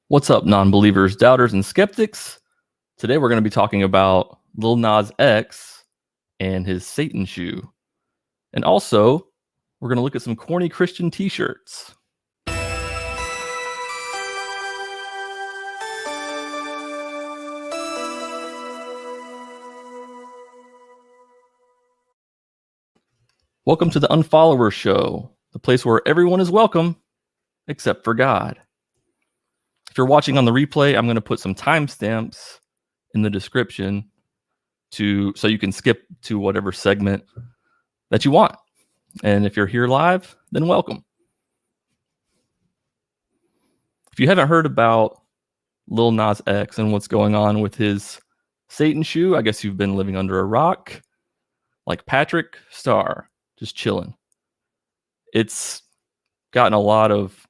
What's up, non-believers, doubters, and skeptics? Today we're going to be talking about Lil Nas X and his Satan shoe. And also, we're going to look at some corny Christian t-shirts. Welcome to the Unfollower show, the place where everyone is welcome, except for God. If you're watching on the replay, I'm going to put some timestamps in the description so you can skip to whatever segment that you want. And if you're here live, then welcome. If you haven't heard about Lil Nas X and what's going on with his Satan shoe, I guess you've been living under a rock, like Patrick Starr, just chilling. It's gotten a lot of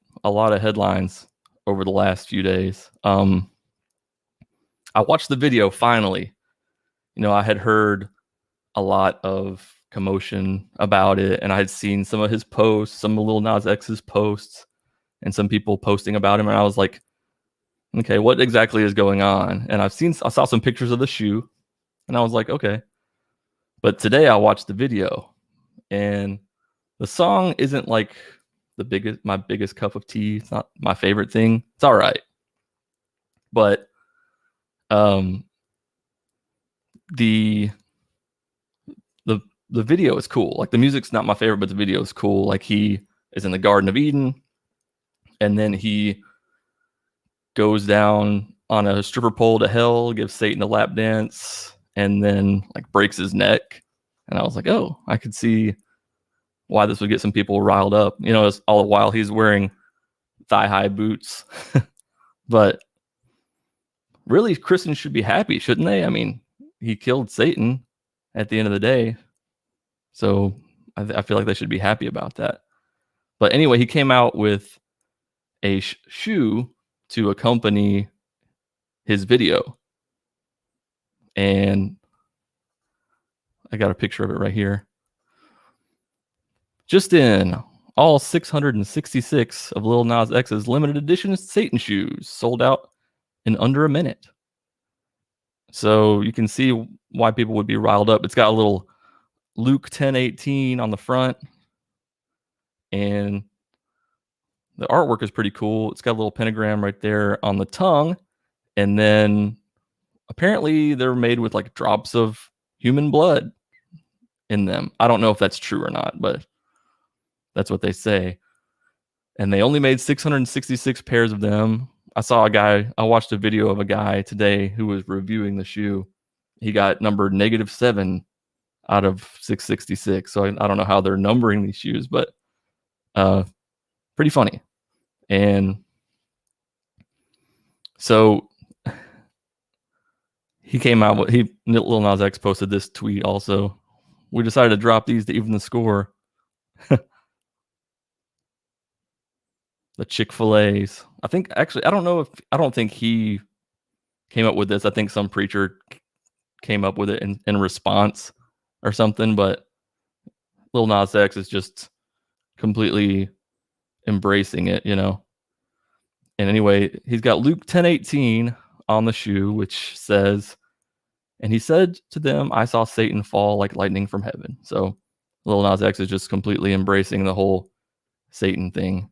headlines over the last few days. I watched the video finally. I had heard a lot of commotion about it, and I had seen some of his posts, some of Lil Nas X's posts, and some people posting about him, and I was like, okay, what exactly is going on? And I saw some pictures of the shoe, and I was like, okay. But today I watched the video, and the song isn't like my biggest cup of tea. It's not my favorite thing. It's all right. But the video is cool. Like, the music's not my favorite, but the video is cool. Like, he is in the Garden of Eden, and then he goes down on a stripper pole to hell, gives Satan a lap dance, and then like breaks his neck. And I was like, oh, I could see why this would get some people riled up. All the while he's wearing thigh-high boots. But really, Christians should be happy, shouldn't they? I mean, he killed Satan at the end of the day. So I feel like they should be happy about that. But anyway, he came out with a shoe to accompany his video. And I got a picture of it right here. Just in, all 666 of Lil Nas X's limited edition Satan shoes sold out in under a minute. So you can see why people would be riled up. It's got a little Luke 10:18 on the front, and the artwork is pretty cool. It's got a little pentagram right there on the tongue, and then apparently they're made with like drops of human blood in them. I don't know if that's true or not, but that's what they say. And they only made 666 pairs of them. I watched a video of a guy today who was reviewing the shoe. He got numbered -7 out of 666. So I don't know how they're numbering these shoes, but pretty funny. And so he came out with, Lil Nas X posted this tweet also. We decided to drop these to even the score. The Chick-fil-A's. I don't think he came up with this. I think some preacher came up with it in response or something, but Lil Nas X is just completely embracing it, And anyway, he's got Luke 10:18 on the shoe, which says, and he said to them, I saw Satan fall like lightning from heaven. So Lil Nas X is just completely embracing the whole Satan thing.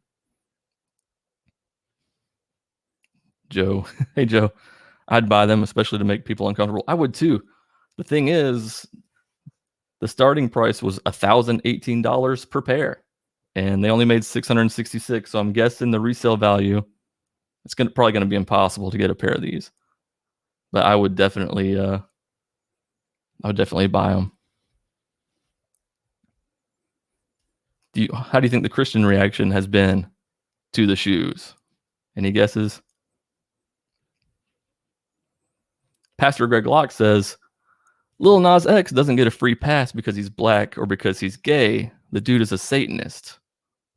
Joe, hey Joe, I'd buy them, especially to make people uncomfortable. I would too. The thing is, the starting price was $1,018 per pair, and they only made 666. So I'm guessing the resale value, it's probably going to be impossible to get a pair of these. But I would definitely buy them. How do you think the Christian reaction has been to the shoes? Any guesses? Pastor Greg Locke says, Lil Nas X doesn't get a free pass because he's black or because he's gay. The dude is a Satanist.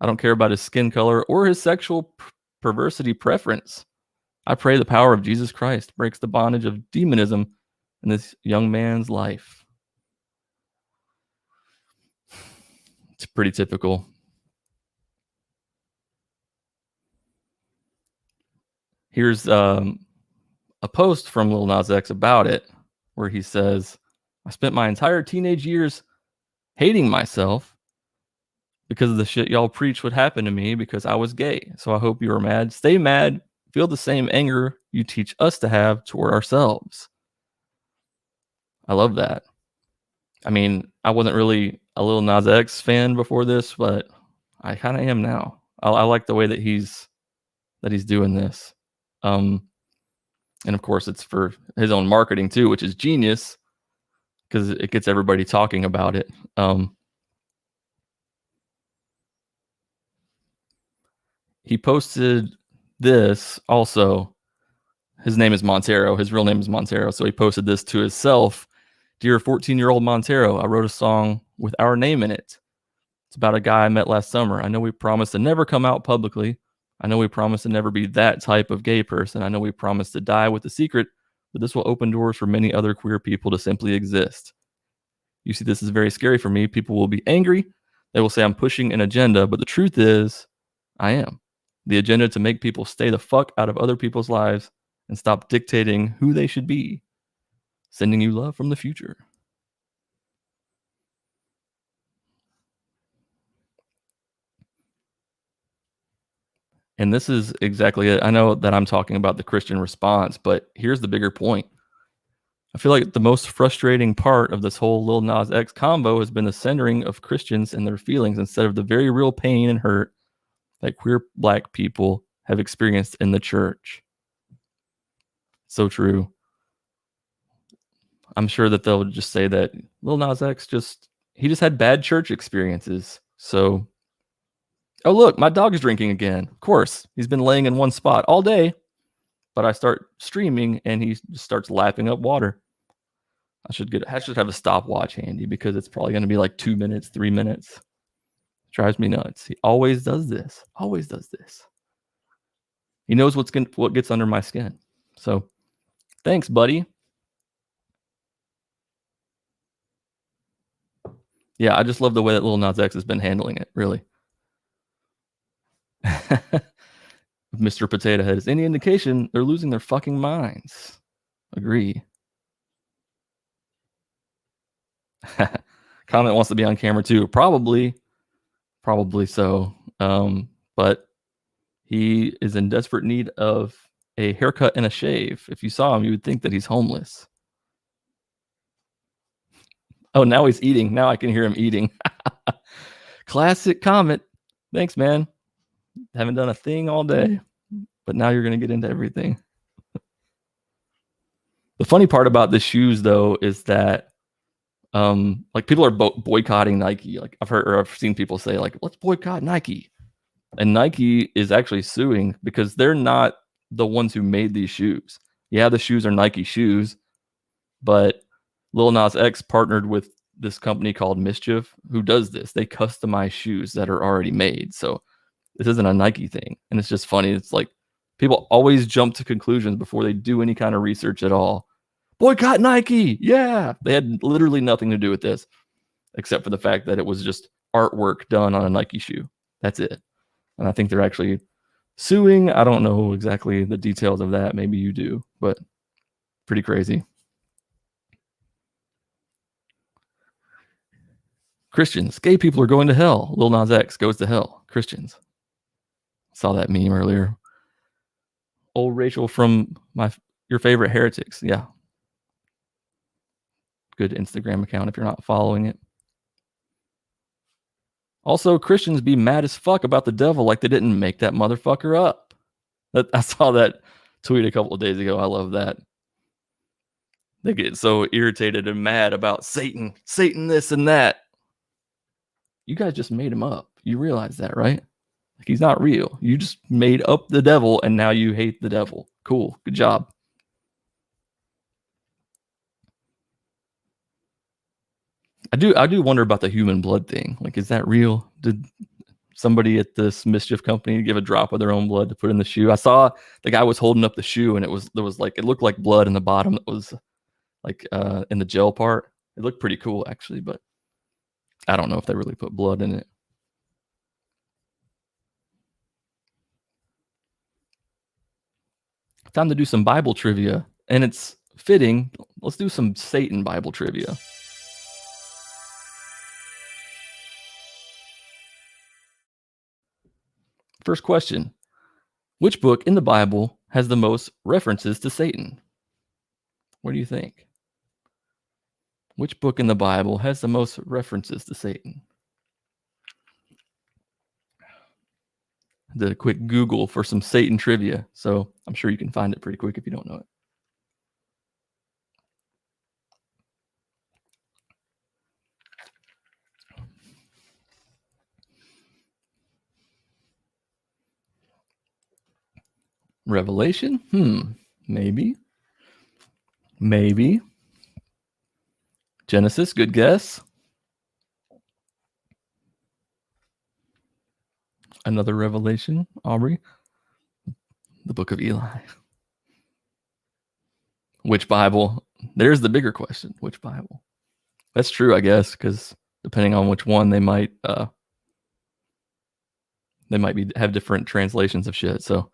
I don't care about his skin color or his sexual perversity preference. I pray the power of Jesus Christ breaks the bondage of demonism in this young man's life. It's pretty typical. Here's a post from Lil Nas X about it, where he says, I spent my entire teenage years hating myself because of the shit y'all preach would happen to me because I was gay. So I hope you are mad. Stay mad. Feel the same anger you teach us to have toward ourselves. I love that. I mean, I wasn't really a Lil Nas X fan before this, but I kind of am now. I like the way that he's doing this. And of course, it's for his own marketing too, which is genius because it gets everybody talking about it. He posted this also. His name is Montero. His real name is Montero. So he posted this to himself. Dear 14-year-old Montero, I wrote a song with our name in it. It's about a guy I met last summer. I know we promised to never come out publicly. I know we promised to never be that type of gay person. I know we promised to die with the secret, but this will open doors for many other queer people to simply exist. You see, this is very scary for me. People will be angry. They will say I'm pushing an agenda, but the truth is, I am. The agenda to make people stay the fuck out of other people's lives and stop dictating who they should be. Sending you love from the future. And this is exactly it. I know that I'm talking about the Christian response, but here's the bigger point. I feel like the most frustrating part of this whole Lil Nas X combo has been the centering of Christians and their feelings instead of the very real pain and hurt that queer Black people have experienced in the church. So true. I'm sure that they'll just say that Lil Nas X just had bad church experiences. So, oh look, my dog is drinking again. Of course, he's been laying in one spot all day, but I start streaming and he just starts lapping up water. I should have a stopwatch handy because it's probably going to be like 2 minutes, 3 minutes. Drives me nuts. He always does this. Always does this. He knows what gets under my skin. So, thanks, buddy. Yeah, I just love the way that Lil Nas X has been handling it, really. Mr. Potato Head is any indication they're losing their fucking minds. Agree. Comment wants to be on camera too. Probably so. But he is in desperate need of a haircut and a shave. If you saw him, you would think that he's homeless. Oh, now he's eating. Now I can hear him eating. Classic comment. Thanks, man. Haven't done a thing all day, but now you're going to get into everything. The funny part about the shoes, though, is that like people are boycotting Nike. Like I've seen people say, like, let's boycott Nike. And Nike is actually suing because they're not the ones who made these shoes. Yeah, the shoes are Nike shoes, but Lil Nas X partnered with this company called Mischief who does this. They customize shoes that are already made. So this isn't a Nike thing. And it's just funny. It's like people always jump to conclusions before they do any kind of research at all. Boycott Nike. Yeah. They had literally nothing to do with this except for the fact that it was just artwork done on a Nike shoe. That's it. And I think they're actually suing. I don't know exactly the details of that. Maybe you do, but pretty crazy. Christians, gay people are going to hell. Lil Nas X goes to hell. Christians. Saw that meme earlier. Old Rachel from your favorite Heretics. Yeah. Good Instagram account if you're not following it. Also, Christians be mad as fuck about the devil like they didn't make that motherfucker up. I saw that tweet a couple of days ago. I love that. They get so irritated and mad about Satan this and that. You guys just made him up. You realize that, right? Like he's not real. You just made up the devil and now you hate the devil. Cool. Good job. I do wonder about the human blood thing. Like, is that real? Did somebody at this Mischief company give a drop of their own blood to put in the shoe? I saw the guy was holding up the shoe and it looked like blood in the bottom that was like in the gel part. It looked pretty cool actually, but I don't know if they really put blood in it. Time to do some Bible trivia. And it's fitting. Let's do some Satan Bible trivia. First question. Which book in the Bible has the most references to Satan? What do you think? Which book in the Bible has the most references to Satan? Did a quick Google for some Satan trivia, so I'm sure you can find it pretty quick if you don't know it. Revelation? Maybe. Genesis, good guess. Another Revelation, Aubrey. The Book of Eli. Which Bible? There's the bigger question. Which Bible? That's true, I guess, because depending on which one, they might have different translations of shit. So,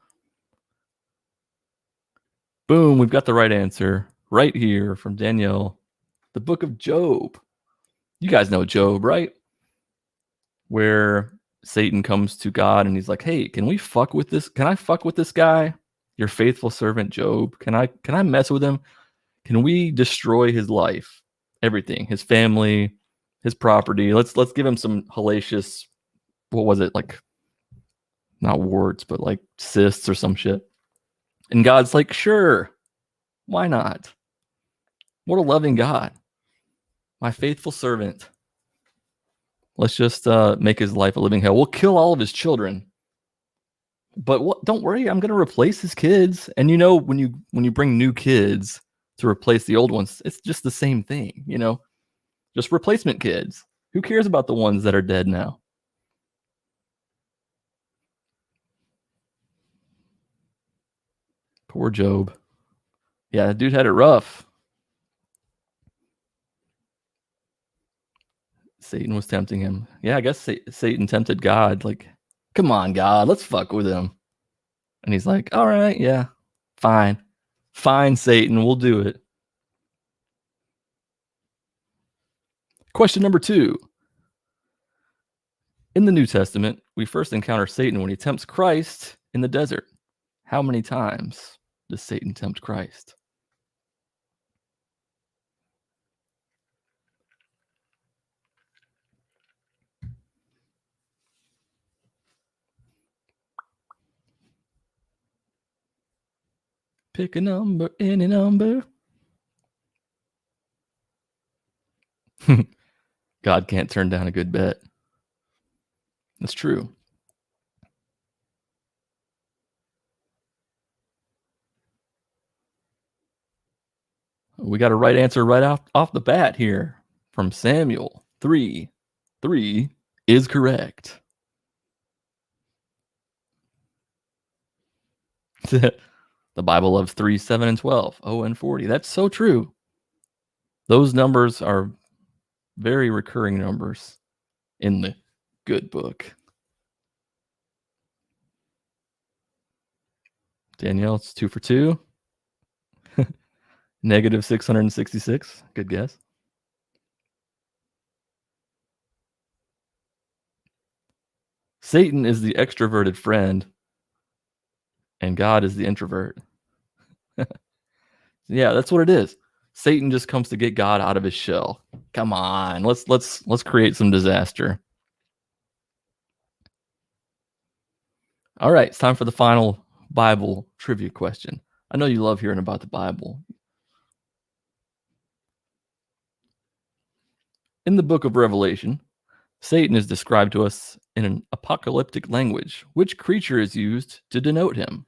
boom, we've got the right answer right here from Danielle. The Book of Job. You guys know Job, right? Where Satan comes to God and he's like, "Hey, can we fuck with this? Can I fuck with this guy? Your faithful servant Job. Can I mess with him? Can we destroy his life? Everything, his family, his property. Let's give him some hellacious, what was it? Like, not warts, but like cysts or some shit." And God's like, "Sure. Why not? What a loving God. My faithful servant. Let's just make his life a living hell. We'll kill all of his children. But don't worry, I'm going to replace his kids." And you know, when you bring new kids to replace the old ones, it's just the same thing, you know? Just replacement kids. Who cares about the ones that are dead now? Poor Job. Yeah, that dude had it rough. Satan was tempting him. Yeah, I guess Satan tempted God. Like, "Come on, God, let's fuck with him." And he's like, "All right, yeah, fine. Fine, Satan, we'll do it." Question number 2. In the New Testament, we first encounter Satan when he tempts Christ in the desert. How many times does Satan tempt Christ? Pick a number, any number. God can't turn down a good bet. That's true. We got a right answer right off the bat here from Samuel. 3. 3 is correct. The Bible loves 3, 7, and 12. Oh, and 40. That's so true. Those numbers are very recurring numbers in the good book. Danielle, it's 2 for 2. Negative 666. Good guess. Satan is the extroverted friend, and God is the introvert. Yeah, that's what it is. Satan just comes to get God out of his shell. Come on, let's create some disaster. All right, it's time for the final Bible trivia question. I know you love hearing about the Bible. In the book of Revelation, Satan is described to us in an apocalyptic language. Which creature is used to denote him?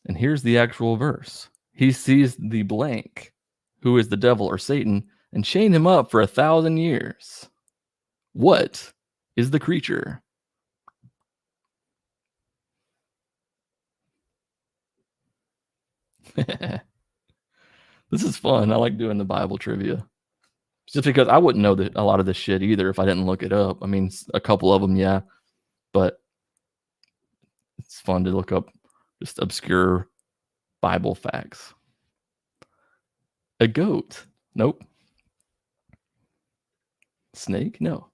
And here's the actual verse. He sees the blank, who is the devil or Satan, and chain him up for 1,000 years. What is the creature? This is fun. I like doing the Bible trivia. Just because I wouldn't know a lot of this shit either if I didn't look it up. I mean, a couple of them, yeah. But it's fun to look up Just obscure Bible facts. A goat? Nope. Snake? No.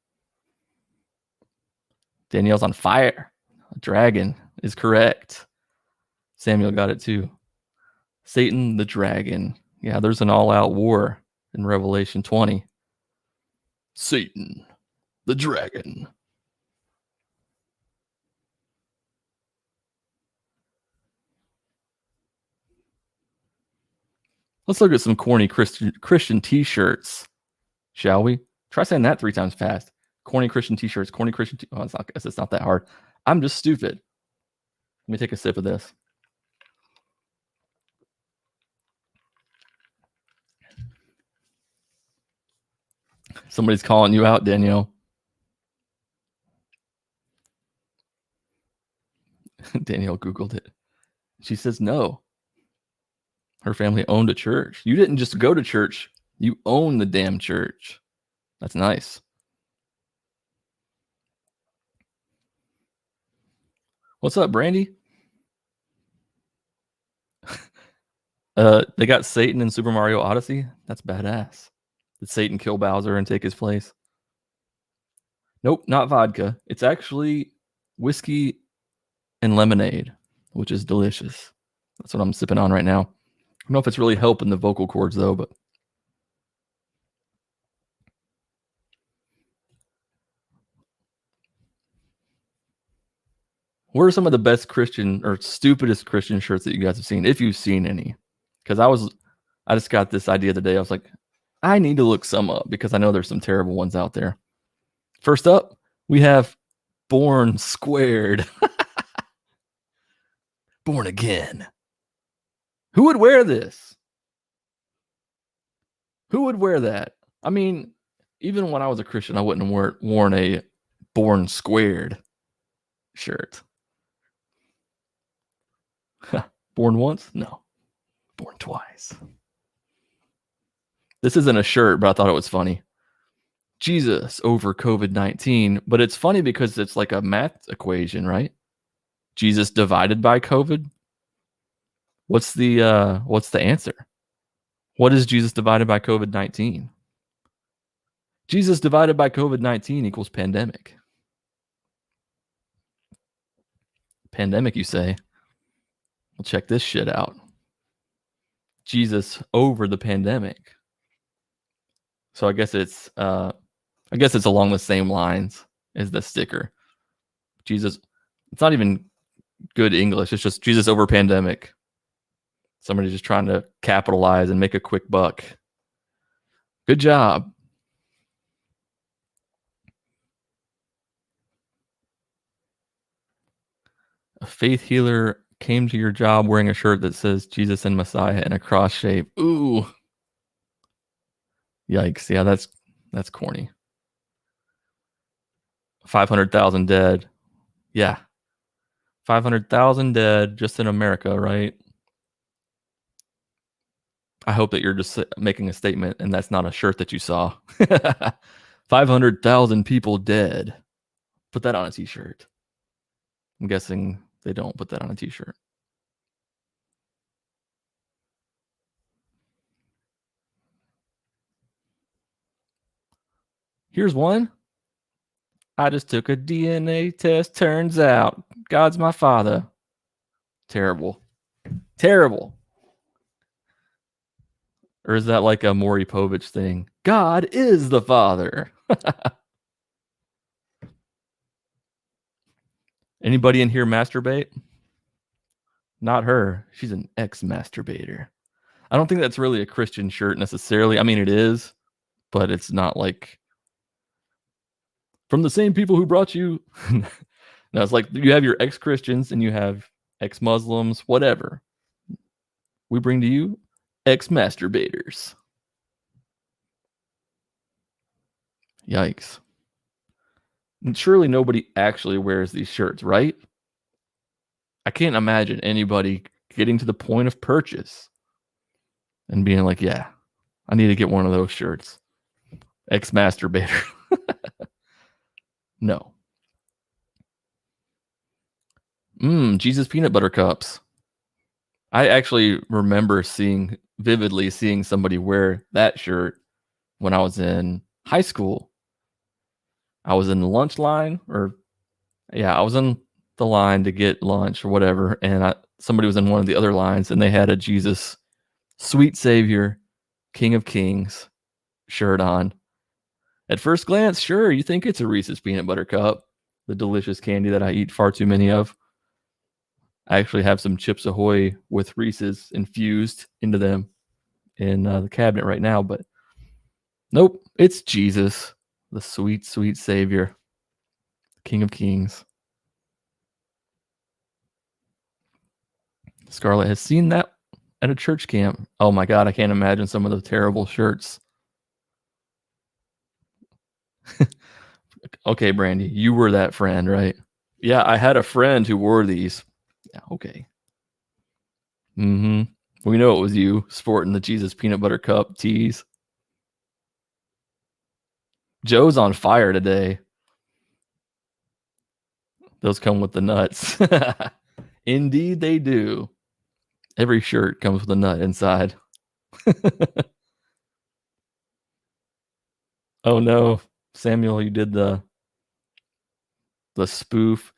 Danielle's on fire. A dragon is correct. Samuel got it too. Satan the dragon. Yeah, there's an all-out war in Revelation 20. Satan the dragon. Let's look at some corny Christian t-shirts, shall we? Try saying that 3 times fast. Corny Christian t-shirts, corny Christian oh, it's not that hard. I'm just stupid. Let me take a sip of this. Somebody's calling you out, Danielle. Danielle Googled it. She says no. Her family owned a church. You didn't just go to church. You own the damn church. That's nice. What's up, Brandi? They got Satan in Super Mario Odyssey. That's badass. Did Satan kill Bowser and take his place? Nope, not vodka. It's actually whiskey and lemonade, which is delicious. That's what I'm sipping on right now. I don't know if it's really helping the vocal cords though, but what are some of the best Christian or stupidest Christian shirts that you guys have seen, if you've seen any? Because I just got this idea the day. I was like, I need to look some up because I know there's some terrible ones out there. First up, we have Born Squared. Born again. Who would wear this? Who would wear that? I mean, even when I was a Christian, I wouldn't have worn a Born Squared shirt. Born once? No. Born twice. This isn't a shirt, but I thought it was funny. Jesus over COVID-19, but it's funny because it's like a math equation, right? Jesus divided by COVID. What's the answer? What is Jesus divided by COVID-19? Jesus divided by COVID-19 equals pandemic. Pandemic, you say? Well, check this shit out. Jesus over the pandemic. So I guess it's along the same lines as the sticker. Jesus, it's not even good English. It's just Jesus over pandemic. Somebody's just trying to capitalize and make a quick buck. Good job. A faith healer came to your job wearing a shirt that says Jesus and Messiah in a cross shape. Ooh. Yikes. Yeah, that's corny. 500,000 dead. Yeah. 500,000 dead just in America, right? I hope that you're just making a statement and that's not a shirt that you saw. 500,000 people dead. Put that on a t-shirt. I'm guessing they don't put that on a t-shirt. Here's one. I just took a DNA test. Turns out God's my father. Terrible. Terrible. Or is that like a Maury Povich thing? God is the father. Anybody in here masturbate? Not her. She's an ex-masturbator. I don't think that's really a Christian shirt necessarily. I mean, it is, but it's not like from the same people who brought you. No, it's like you have your ex-Christians and you have ex-Muslims, whatever. We bring to you ex-masturbators. Yikes. And surely nobody actually wears these shirts, right? I can't imagine anybody getting to the point of purchase and being like, yeah, I need to get one of those shirts. Ex-masturbator. No. Jesus peanut butter cups. I actually remember vividly seeing somebody wear that shirt when I was in high school. I was in the lunch line, I was in the line to get lunch or whatever, and somebody was in one of the other lines, and they had a Jesus, sweet Savior, King of Kings shirt on. At first glance, sure, you think it's a Reese's peanut butter cup, the delicious candy that I eat far too many of. I actually have some Chips Ahoy with Reese's infused into them in the cabinet right now, but nope, it's Jesus, the sweet, sweet Savior, King of Kings. Scarlett has seen that at a church camp. Oh my God, I can't imagine some of the terrible shirts. Okay, Brandi, you were that friend, right? Yeah, I had a friend who wore these. Yeah, okay. Mm-hmm. We know it was you sporting the Jesus peanut butter cup tees. Joe's on fire today. Those come with the nuts. Indeed, they do. Every shirt comes with a nut inside. Oh no, Samuel, you did the spoof.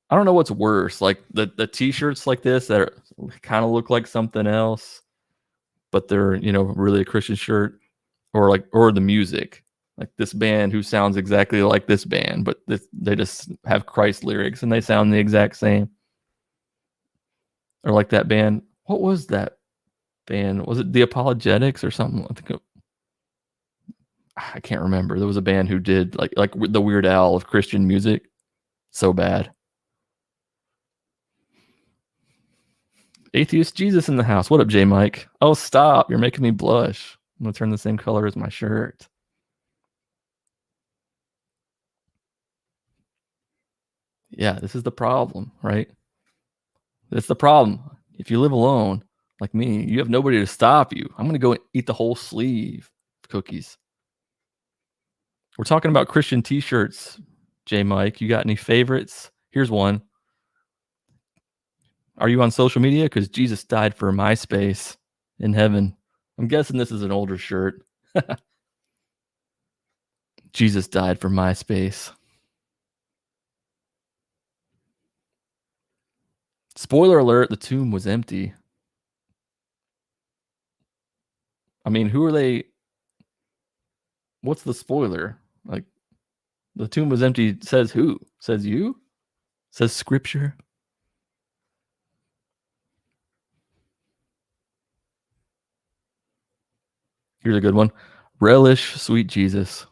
I don't know what's worse, like the t-shirts like this that kind of look like something else, but they're, really a Christian shirt, or the music. Like this band who sounds exactly like this band, but they just have Christ lyrics and they sound the exact same. Or like that band. What was that band? Was it the Apologetics or something? I can't remember. There was a band who did like the Weird Al of Christian music. So bad. Atheist Jesus in the house. What up, J Mike? Oh, stop. You're making me blush. I'm going to turn the same color as my shirt. Yeah, this is the problem, right? That's the problem. If you live alone, like me, you have nobody to stop you. I'm going to go eat the whole sleeve of cookies. We're talking about Christian t-shirts, J Mike. You got any favorites? Here's one. Are you on social media? Because Jesus died for MySpace in heaven. I'm guessing this is an older shirt. Jesus died for MySpace. Spoiler alert, the tomb was empty. I mean, who are they? What's the spoiler? Like, the tomb was empty says who? Says you? Says scripture? Here's a good one. Relish, sweet Jesus.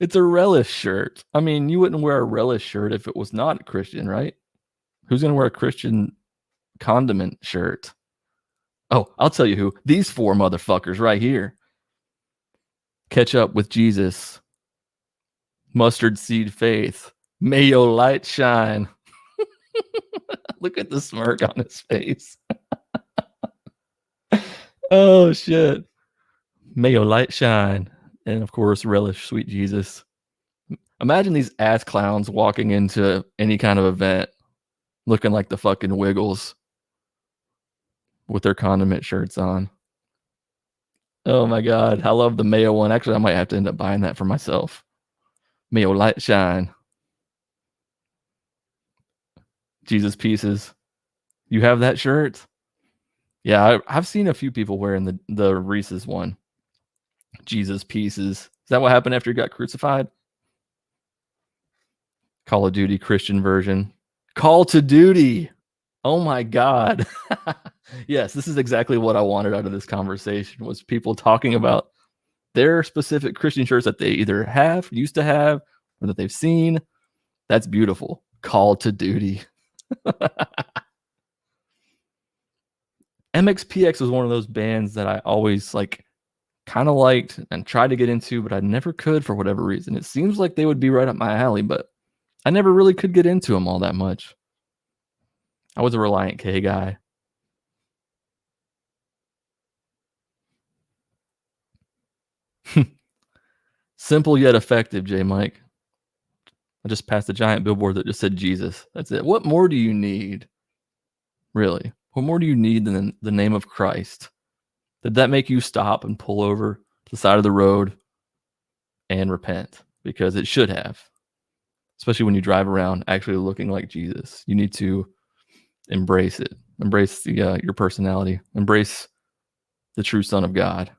It's a relish shirt. I mean, you wouldn't wear a relish shirt if it was not Christian, right? Who's going to wear a Christian condiment shirt? Oh, I'll tell you who. These four motherfuckers right here. Ketchup with Jesus. Mustard seed faith. May your light shine. Look at the smirk on his face. Oh, shit. May your light shine. And of course, relish, sweet Jesus. Imagine these ass clowns walking into any kind of event looking like the fucking Wiggles with their condiment shirts on. Oh my God. I love the Mayo one. Actually, I might have to end up buying that for myself. May your light shine. Jesus pieces. You have that shirt? Yeah, I've seen a few people wearing the Reese's one. Jesus pieces. Is that what happened after he got crucified? Call of Duty Christian version. Call to Duty. Oh my God. Yes, this is exactly what I wanted out of this conversation, was people talking about their specific Christian shirts that they either used to have, or that they've seen. That's beautiful. Call to Duty. MXPX was one of those bands that I always kind of liked and tried to get into, but I never could for whatever reason. It seems like they would be right up my alley, but I never really could get into them all that much. I was a Reliant K guy. Simple yet effective, J Mike. I just passed a giant billboard that just said Jesus. That's it. What more do you need? Really? What more do you need than the name of Christ? Did that make you stop and pull over to the side of the road and repent? Because it should have. Especially when you drive around actually looking like Jesus. You need to embrace it. Embrace your personality. Embrace the true Son of God.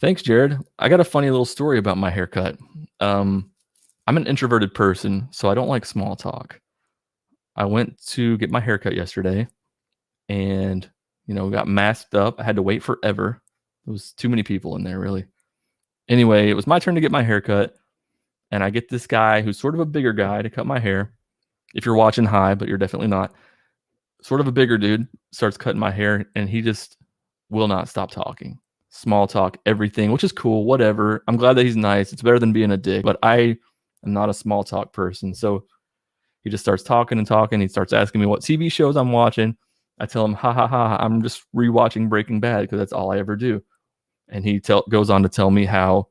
Thanks, Jared. I got a funny little story about my haircut. I'm an introverted person, so I don't like small talk. I went to get my haircut yesterday and, got masked up. I had to wait forever. There was too many people in there, really. Anyway, it was my turn to get my haircut, and I get this guy who's sort of a bigger guy to cut my hair. If you're watching, hi, but you're definitely not. Sort of a bigger dude starts cutting my hair, and he just will not stop talking. Small talk, everything, which is cool, whatever. I'm glad that he's nice. It's better than being a dick, but I am not a small talk person. So he just starts talking and talking. He starts asking me what TV shows I'm watching. I tell him, ha, ha, ha, I'm just rewatching Breaking Bad because that's all I ever do. And he goes on to tell me how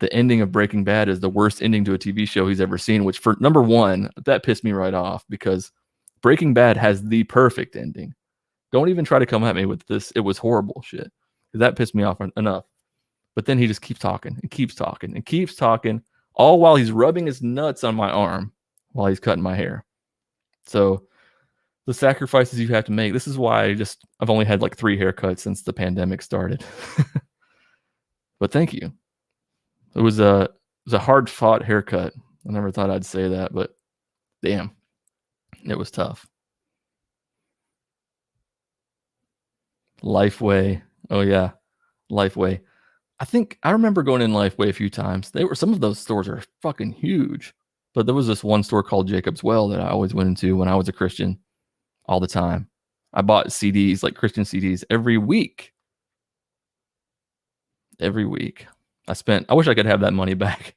the ending of Breaking Bad is the worst ending to a TV show he's ever seen, which for number one, that pissed me right off because Breaking Bad has the perfect ending. Don't even try to come at me with this. It was horrible shit. That pissed me off enough. But then he just keeps talking and keeps talking and keeps talking, all while he's rubbing his nuts on my arm while he's cutting my hair. So the sacrifices you have to make. This is why I've only had like 3 haircuts since the pandemic started. But thank you. It was a hard fought haircut. I never thought I'd say that, but damn, it was tough. Lifeway. Oh yeah, Lifeway. I remember going in Lifeway a few times. Some of those stores are fucking huge. But there was this one store called Jacob's Well that I always went into when I was a Christian all the time. I bought CDs, like Christian CDs, every week. Every week. I wish I could have that money back.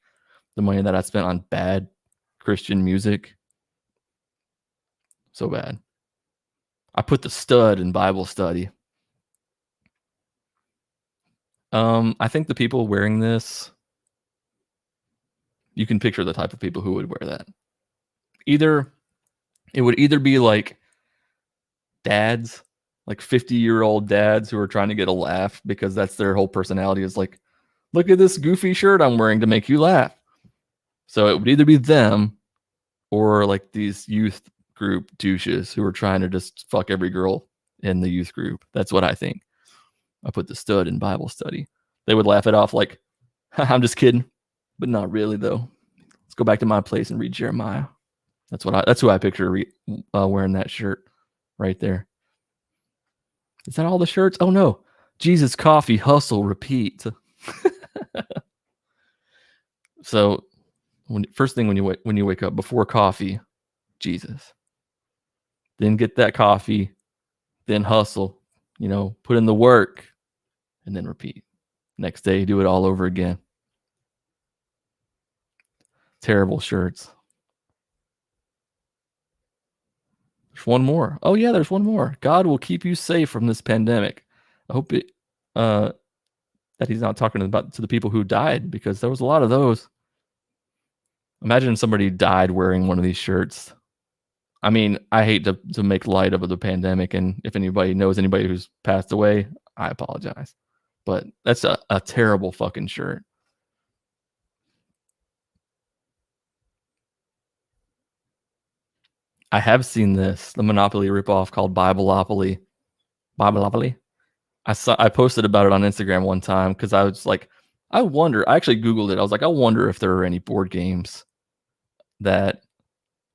The money that I spent on bad Christian music. So bad. I put the stud in Bible study. I think the people wearing this, you can picture the type of people who would wear that. It would either be like dads, like 50-year-old dads who are trying to get a laugh because that's their whole personality is like, look at this goofy shirt I'm wearing to make you laugh. So it would either be them or like these youth group douches who are trying to just fuck every girl in the youth group. That's what I think. I put the stud in Bible study. They would laugh it off like, I'm just kidding, but not really though. Let's go back to my place and read Jeremiah. That's who I picture wearing that shirt right there. Is that all the shirts? Oh no, Jesus, coffee, hustle, repeat. So, first thing when you wake up, before coffee, Jesus. Then get that coffee, then hustle. Put in the work, and then repeat. Next day, do it all over again. Terrible shirts. There's one more. Oh yeah, there's one more. God will keep you safe from this pandemic. I hope that he's not talking to the people who died, because there was a lot of those. Imagine somebody died wearing one of these shirts. I mean, I hate to make light of the pandemic, and if anybody knows anybody who's passed away, I apologize. But that's a terrible fucking shirt. I have seen the Monopoly ripoff called Bibleopoly. Bibleopoly. I posted about it on Instagram one time because I was like, I actually Googled it. I was like, I wonder if there are any board games that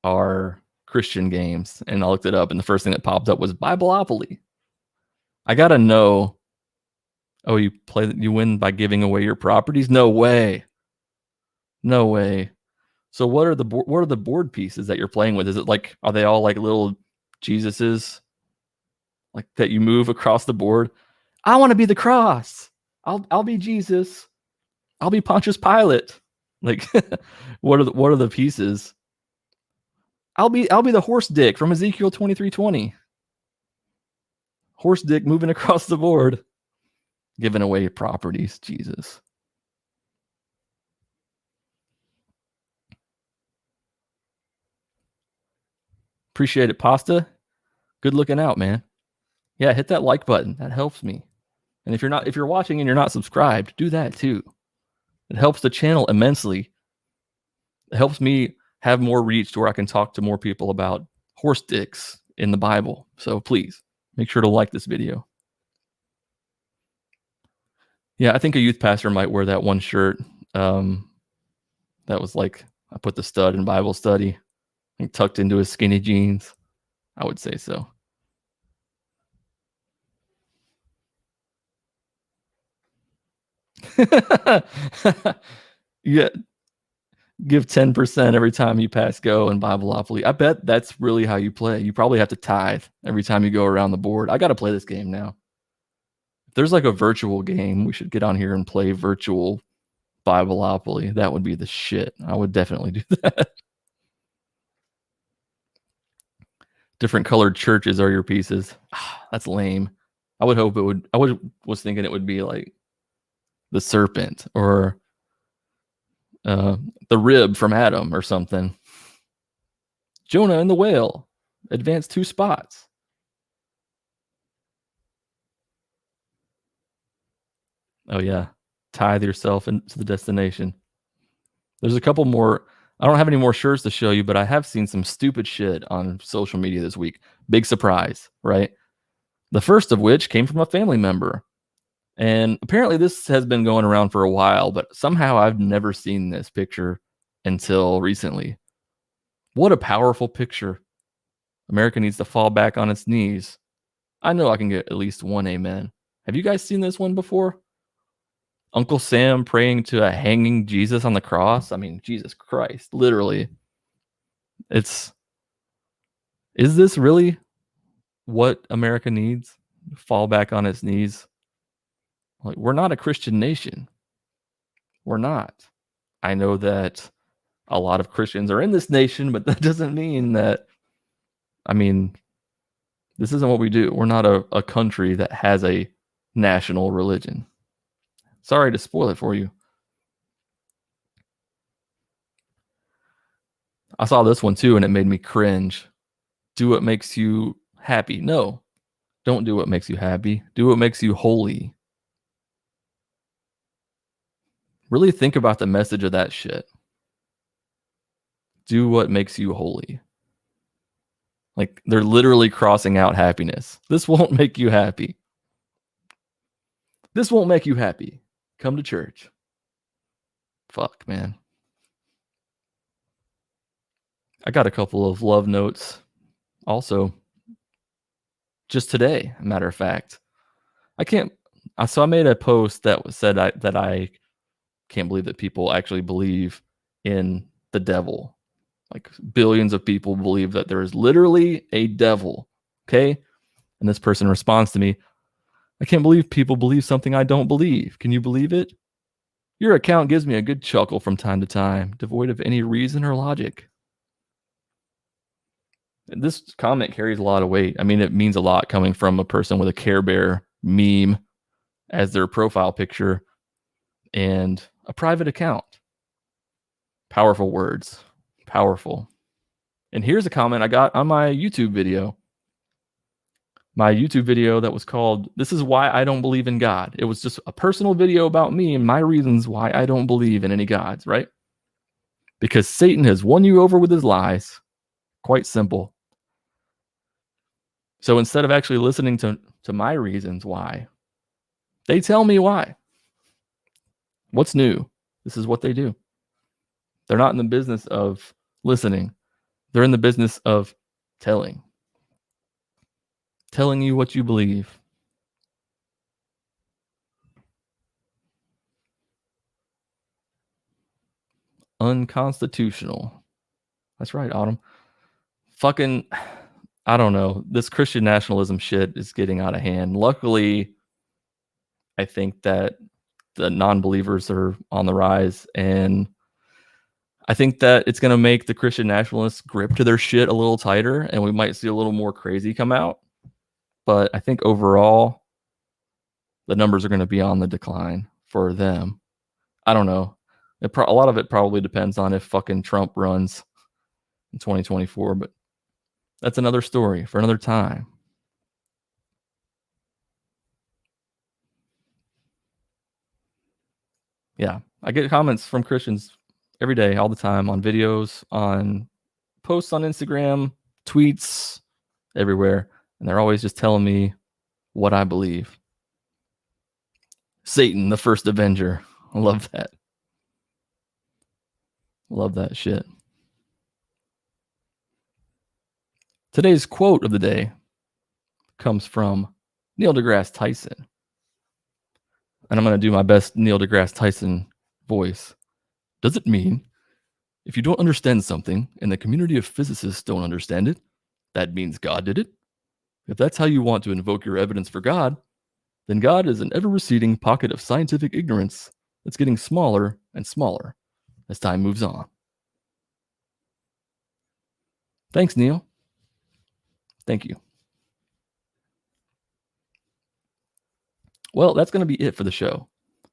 are Christian games. And I looked it up, and the first thing that popped up was Bibleopoly. I gotta know. Oh, you win by giving away your properties? No way. No way. So what are the board pieces that you're playing with? Is it like, are they all like little Jesuses, like that you move across the board? I want to be the cross. I'll be Jesus. I'll be Pontius Pilate. Like, what are the pieces? I'll be the horse dick from Ezekiel 23:20. Horse dick moving across the board, giving away properties. Jesus. Appreciate it, Pasta. Good looking out, man. Yeah, hit that like button. That helps me. And if you're watching and you're not subscribed, do that too. It helps the channel immensely. It helps me have more reach to where I can talk to more people about horse dicks in the Bible. So please make sure to like this video. Yeah, I think a youth pastor might wear that one shirt. That was like, I put the stud in Bible study and tucked into his skinny jeans. I would say so. Yeah, give 10% every time you pass go in Bibleopoly. I bet that's really how you play. You probably have to tithe every time you go around the board. I got to play this game now. If there's like a virtual game, we should get on here and play virtual Bibleopoly. That would be the shit. I would definitely do that. Different colored churches are your pieces. That's lame. I would hope it would. Was thinking it would be like the serpent or the rib from Adam or something. Jonah and the whale advanced 2 spots. Oh yeah, tithe yourself into the destination. There's a couple more. I don't have any more shirts to show you, but I have seen some stupid shit on social media this week. Big surprise, right? The first of which came from a family member. And apparently this has been going around for a while, but somehow I've never seen this picture until recently. What a powerful picture. America needs to fall back on its knees. I know I can get at least one amen. Have you guys seen this one before? Uncle Sam praying to a hanging Jesus on the cross. I mean, Jesus Christ, literally. Is this really what America needs? Fall back on its knees? Like, we're not a Christian nation. We're not. I know that a lot of Christians are in this nation, but that doesn't mean that, I mean, this isn't what we do. We're not a country that has a national religion. Sorry to spoil it for you. I saw this one too, and it made me cringe. Do what makes you happy. No, don't do what makes you happy. Do what makes you holy. Really think about the message of that shit. Do what makes you holy. Like, they're literally crossing out happiness. This won't make you happy. This won't make you happy. Come to church. Fuck, man. I got a couple of love notes also just today, matter of fact. So I made a post that said that I can't believe that people actually believe in the devil. Like, billions of people believe that there is literally a devil. Okay? And this person responds to me, I can't believe people believe something I don't believe. Can you believe it? Your account gives me a good chuckle from time to time, devoid of any reason or logic. This comment carries a lot of weight. I mean, it means a lot coming from a person with a Care Bear meme as their profile picture and a private account. Powerful words. Powerful. And here's a comment I got on my YouTube video. My YouTube video that was called, This is Why I Don't Believe in God. It was just a personal video about me and my reasons why I don't believe in any gods, right? Because Satan has won you over with his lies. Quite simple. So instead of actually listening to my reasons why, they tell me why. What's new? This is what they do. They're not in the business of listening. They're in the business of telling you what you believe. Unconstitutional. That's right, Autumn. Fucking, I don't know. This Christian nationalism shit is getting out of hand. Luckily, I think that the non-believers are on the rise, and I think that it's going to make the Christian nationalists grip to their shit a little tighter, and we might see a little more crazy come out. But I think overall, the numbers are going to be on the decline for them. I don't know. A lot of it probably depends on if fucking Trump runs in 2024. But That's another story for another time. Yeah, I get comments from Christians every day, all the time, on videos, on posts on Instagram, tweets, everywhere, and they're always just telling me what I believe. Satan, the first avenger. I love that. Love that shit. Today's quote of the day comes from Neil deGrasse Tyson. And I'm going to do my best Neil deGrasse Tyson voice. Does it mean if you don't understand something and the community of physicists don't understand it, that means God did it? If that's how you want to invoke your evidence for God, then God is an ever-receding pocket of scientific ignorance that's getting smaller and smaller as time moves on. Thanks, Neil. Thank you. Well, that's going to be it for the show.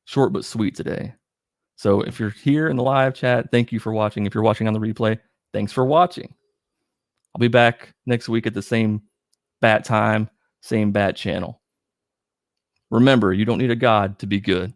Short but sweet today. So if you're here in the live chat, thank you for watching. If you're watching on the replay, thanks for watching. I'll be back next week at the same bat time, same bat channel. Remember, you don't need a God to be good.